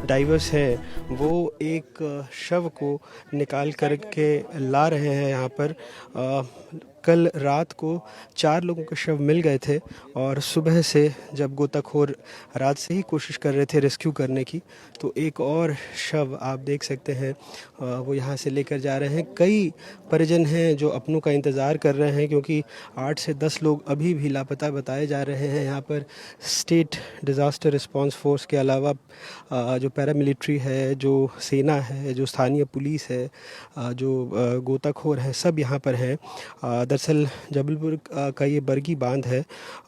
Diverse हैं वो एक शव को निकाल कर के ला रहे हैं यहाँ पर। कल रात को 4 लोगों के शव मिल गए थे और सुबह से जब गोताखोर रात से ही कोशिश कर रहे थे रेस्क्यू करने की, तो एक और शव आप देख सकते हैं वो यहाँ से लेकर जा रहे हैं। कई परिजन हैं जो अपनों का इंतज़ार कर रहे हैं क्योंकि 8 से 10 लोग अभी भी लापता बताए जा रहे हैं। यहाँ पर स्टेट डिज़ास्टर रिस्पांस फोर्स के अलावा जो पैरामिलिट्री है, जो सेना है, जो स्थानीय पुलिस है, जो गोताखोर हैं, सब यहाँ पर हैं। दरअसल जबलपुर का ये बरगी बांध है।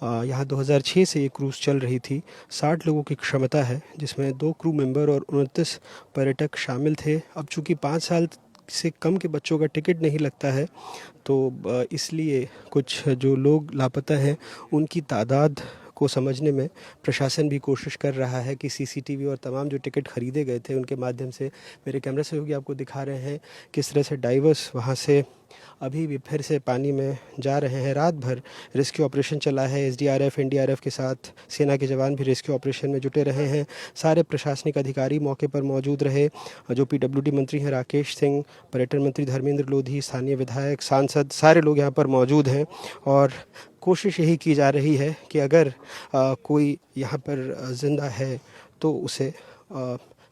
यहाँ 2006 से ये क्रूज़ चल रही थी। 60 लोगों की क्षमता है जिसमें 2 क्रू मेंबर और 29 पर्यटक शामिल थे। अब चूँकि 5 साल से कम के बच्चों का टिकट नहीं लगता है, तो इसलिए कुछ जो लोग लापता हैं उनकी तादाद को समझने में प्रशासन भी कोशिश कर रहा है कि सीसीटीवी और तमाम जो टिकट खरीदे गए थे उनके माध्यम से, मेरे कैमरा सहयोगी आपको दिखा रहे हैं किस तरह से डाइवर्स वहाँ से अभी भी फिर से पानी में जा रहे हैं। रात भर रेस्क्यू ऑपरेशन चला है। एसडीआरएफ, एनडीआरएफ के साथ सेना के जवान भी रेस्क्यू ऑपरेशन में जुटे रहे हैं। सारे प्रशासनिक अधिकारी मौके पर मौजूद रहे। जो पीडब्ल्यूडी मंत्री हैं राकेश सिंह, पर्यटन मंत्री धर्मेंद्र लोधी, स्थानीय विधायक, सांसद, सारे लोग यहाँ पर मौजूद हैं और कोशिश यही की जा रही है कि अगर कोई यहाँ पर जिंदा है तो उसे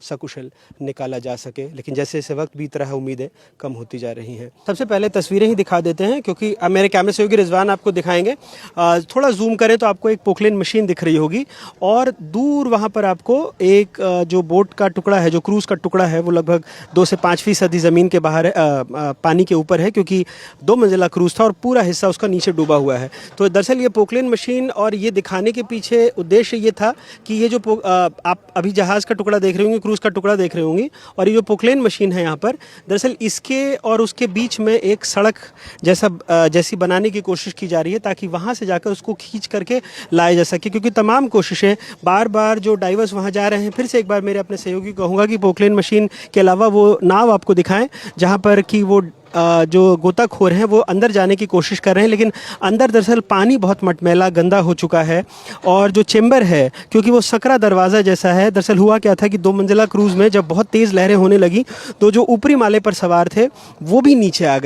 सकुशल निकाला जा सके। लेकिन जैसे जैसे वक्त बीत रहा है उम्मीदें कम होती जा रही हैं। सबसे पहले तस्वीरें ही दिखा देते हैं क्योंकि अब मेरे कैमरे सहयोगी रिजवान आपको दिखाएंगे। थोड़ा जूम करें तो आपको एक पोकलेन मशीन दिख रही होगी और दूर वहाँ पर आपको एक जो बोट का टुकड़ा है, जो क्रूज़ का टुकड़ा है, वो लगभग 2 से 5% ज़मीन के बाहर है, पानी के ऊपर है क्योंकि 2 मंजिला क्रूज़ था और पूरा हिस्सा उसका नीचे डूबा हुआ है। तो दरअसल ये पोकलेन मशीन और ये दिखाने के पीछे उद्देश्य ये था कि ये जो आप अभी जहाज़ का टुकड़ा देख रहे होंगे, क्रूज़ का टुकड़ा देख रहे होंगे, और ये जो पोकलेन मशीन है यहाँ पर, दरअसल इसके और उसके बीच में एक सड़क जैसी बनाने की कोशिश की जा रही है ताकि वहाँ से जाकर उसको खींच करके लाया जा सके। क्योंकि तमाम कोशिशें बार बार जो डाइवर्स वहाँ जा रहे हैं, फिर से एक बार मेरे अपने सहयोगी कहूँगा कि पोकलेन मशीन के अलावा वो नाव आपको दिखाएं जहाँ पर कि वो जो गोताखोर हैं वो अंदर जाने की कोशिश कर रहे हैं, लेकिन अंदर दरअसल पानी बहुत मटमैला गंदा हो चुका है। और जो चेंबर है, क्योंकि वो सकरा दरवाज़ा जैसा है, दरअसल हुआ क्या था कि 2 मंजिला क्रूज़ में जब बहुत तेज़ लहरें होने लगी तो जो ऊपरी माले पर सवार थे वो भी नीचे आ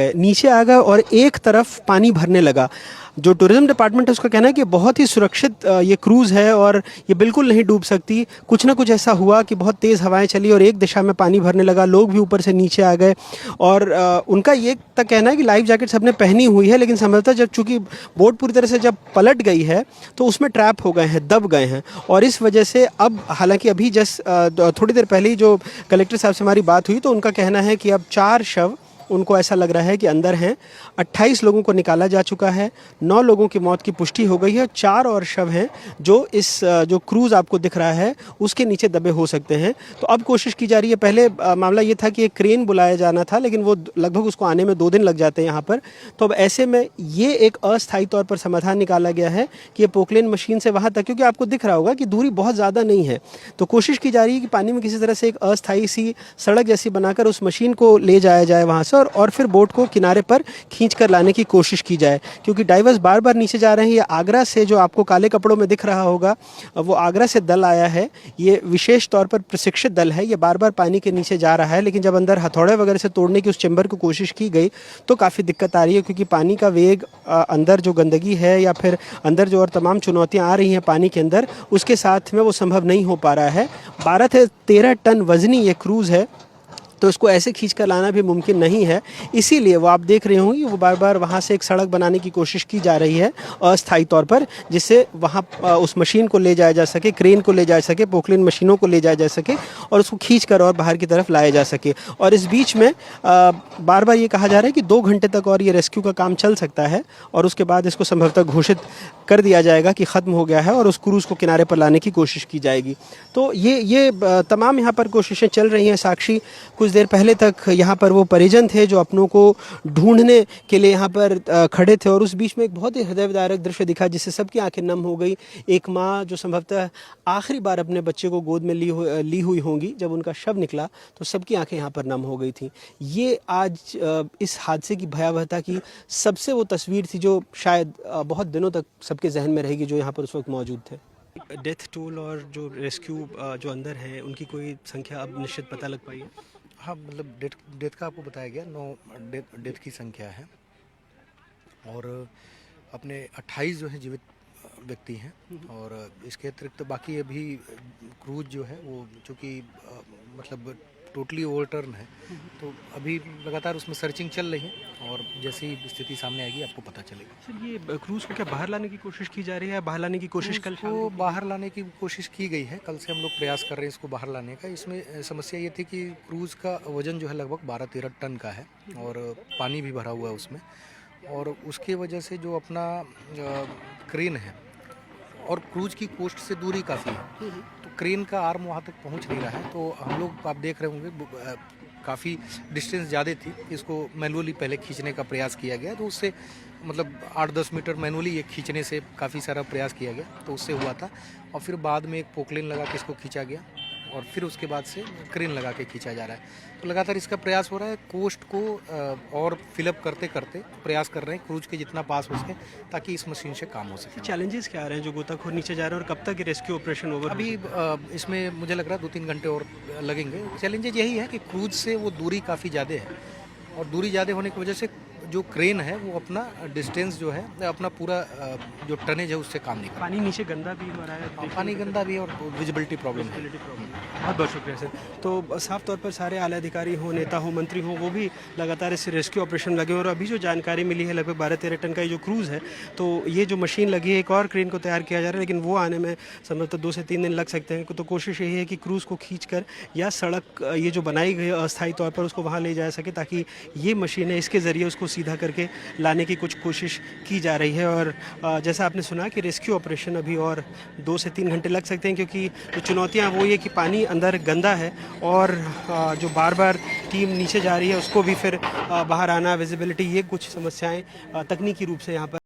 गए और एक तरफ पानी भरने लगा। जो टूरिज़्म डिपार्टमेंट है उसका कहना है कि बहुत ही सुरक्षित ये क्रूज़ है और ये बिल्कुल नहीं डूब सकती। कुछ ना कुछ ऐसा हुआ कि बहुत तेज़ हवाएं चली और एक दिशा में पानी भरने लगा, लोग भी ऊपर से नीचे आ गए। और उनका ये तक कहना है कि लाइफ जैकेट सबने पहनी हुई है, लेकिन संभवतः जब चूँकि बोट पूरी तरह से जब पलट गई है तो उसमें ट्रैप हो गए हैं, दब गए हैं। और इस वजह से अब हालांकि अभी थोड़ी देर पहले ही जो कलेक्टर साहब से हमारी बात हुई तो उनका कहना है कि अब 4 शव उनको ऐसा लग रहा है कि अंदर हैं। 28 लोगों को निकाला जा चुका है, 9 लोगों की मौत की पुष्टि हो गई है, 4 और शव हैं जो इस जो क्रूज़ आपको दिख रहा है उसके नीचे दबे हो सकते हैं। तो अब कोशिश की जा रही है। पहले मामला ये था कि एक क्रेन बुलाया जाना था, लेकिन वो लगभग उसको आने में 2 दिन लग जाते हैं यहाँ पर। तो अब ऐसे में ये एक अस्थायी तौर पर समाधान निकाला गया है कि ये पोकलेन मशीन से वहाँ तक, क्योंकि आपको दिख रहा होगा कि दूरी बहुत ज़्यादा नहीं है, तो कोशिश की जा रही है कि पानी में किसी तरह से एक अस्थायी सी सड़क जैसी बनाकर उस मशीन को ले जाया जाए वहाँ से और फिर बोट को किनारे पर खींच कर लाने की कोशिश की जाए। क्योंकि डाइवर्स बार बार नीचे जा रहे हैं। ये आगरा से, जो आपको काले कपड़ों में दिख रहा होगा, वो आगरा से दल आया है। ये विशेष तौर पर प्रशिक्षित दल है। ये बार बार पानी के नीचे जा रहा है, लेकिन जब अंदर हथौड़े वगैरह से तोड़ने की उस चैम्बर को कोशिश की गई तो काफ़ी दिक्कत आ रही है, क्योंकि पानी का वेग, अंदर जो गंदगी है या फिर अंदर जो और तमाम चुनौतियाँ आ रही हैं पानी के अंदर, उसके साथ में वो संभव नहीं हो पा रहा है। 12 से 13 टन वजनी ये क्रूज़ है, तो इसको ऐसे खींच कर लाना भी मुमकिन नहीं है। इसीलिए वो आप देख रहे होंगे वो बार बार वहाँ से एक सड़क बनाने की कोशिश की जा रही है अस्थायी तौर पर, जिससे वहाँ उस मशीन को ले जाया जा सके, क्रेन को ले जा सके, पोकलेन मशीनों को ले जाया जा सके और उसको खींच कर और बाहर की तरफ लाया जा सके। और इस बीच में बार बार ये कहा जा रहा है कि 2 घंटे तक और ये रेस्क्यू का काम चल सकता है और उसके बाद इसको संभवतः घोषित कर दिया जाएगा कि ख़त्म हो गया है और उस क्रूज़ को किनारे पर लाने की कोशिश की जाएगी। तो ये तमाम यहाँ पर कोशिशें चल रही हैं। साक्षी, कुछ देर पहले तक यहाँ पर वो परिजन थे जो अपनों को ढूंढने के लिए यहाँ पर खड़े थे और उस बीच में एक बहुत ही हृदय विदारक दृश्य दिखा जिससे सबकी आंखें नम हो गई। एक माँ जो संभवतः आखिरी बार अपने बच्चे को गोद में ली हुई होंगी, जब उनका शव निकला तो सबकी आंखें यहाँ पर नम हो गई थी। ये आज इस हादसे की भयावहता की सबसे वो तस्वीर थी जो शायद बहुत दिनों तक सबके जहन में रहेगी जो यहाँ पर उस वक्त मौजूद थे। डेथ टोल और जो रेस्क्यू जो अंदर है उनकी कोई संख्या अब निश्चित पता लग पाई है? हाँ, मतलब डेथ डेथ का आपको बताया गया, 9 डेथ की संख्या है और अपने 28 जो हैं जीवित व्यक्ति हैं और इसके अतिरिक्त बाकी अभी क्रूज जो है वो चूँकि मतलब टोटली ओवरटर्न है, तो अभी लगातार उसमें सर्चिंग चल रही है और जैसी ही स्थिति सामने आएगी आपको पता चलेगा। सर, ये क्रूज़ को क्या बाहर लाने की कोशिश की जा रही है? बाहर लाने की कोशिश कल शाम को को बाहर लाने की कोशिश की गई है, कल से हम लोग प्रयास कर रहे हैं इसको बाहर लाने का। इसमें समस्या ये थी कि क्रूज़ का वज़न जो है लगभग 12-13 टन का है और पानी भी भरा हुआ है उसमें और उसकी वजह से जो अपना क्रेन है और क्रूज की कोस्ट से दूरी काफ़ी है, तो क्रेन का आर्म वहाँ तक पहुँच नहीं रहा है। तो हम लोग आप देख रहे होंगे काफ़ी डिस्टेंस ज़्यादा थी, इसको मैनुअली पहले खींचने का प्रयास किया गया, तो उससे मतलब 8-10 मीटर मैनुअली ये खींचने से काफ़ी सारा प्रयास किया गया, तो उससे हुआ था और फिर बाद में एक पोकलेन लगा के इसको खींचा गया और फिर उसके बाद से क्रेन लगा के खींचा जा रहा है। तो लगातार इसका प्रयास हो रहा है, कोस्ट को और फिलअप करते करते प्रयास कर रहे हैं क्रूज के जितना पास हो सके ताकि इस मशीन से काम हो सके। चैलेंजेस क्या आ रहे हैं जो गोताखोर नीचे जा रहे हैं और कब तक ये रेस्क्यू ऑपरेशन ओवर? अभी इसमें मुझे लग रहा है 2-3 घंटे और लगेंगे। चैलेंजेज यही है कि क्रूज से वो दूरी काफ़ी ज़्यादा है और दूरी ज़्यादा होने की वजह से जो क्रेन है वो अपना डिस्टेंस जो है अपना पूरा जो टनेज है उससे काम नहीं कर पानी नीचे गंदा भी हो रहा है, रहा। पानी गंदा भी है और विजिबिलिटी प्रॉब्लम है। बहुत बहुत शुक्रिया सर। तो साफ तौर पर सारे आला अधिकारी हों, नेता हों, मंत्री हों, वो भी लगातार इस रेस्क्यू ऑपरेशन लगे और अभी जो जानकारी मिली है लगभग 12-13 टन का ये जो क्रूज़ है, तो ये जो मशीन लगी है एक और क्रेन को तैयार किया जा रहा है, लेकिन वो आने में संभवतः 2 से 3 दिन लग सकते हैं। तो कोशिश यही है कि क्रूज़ को खींचकर या सड़क ये जो बनाई गई है अस्थायी तौर पर उसको वहाँ ले जाया सके ताकि ये मशीन है इसके ज़रिए उसको सीधा करके लाने की कुछ कोशिश की जा रही है। और जैसा आपने सुना कि रेस्क्यू ऑपरेशन अभी और 2 से 3 घंटे लग सकते हैं क्योंकि जो चुनौतियाँ वो ये कि पानी अंदर गंदा है और जो बार बार टीम नीचे जा रही है उसको भी फिर बाहर आना, विजिबिलिटी, ये कुछ समस्याएं तकनीकी रूप से यहाँ पर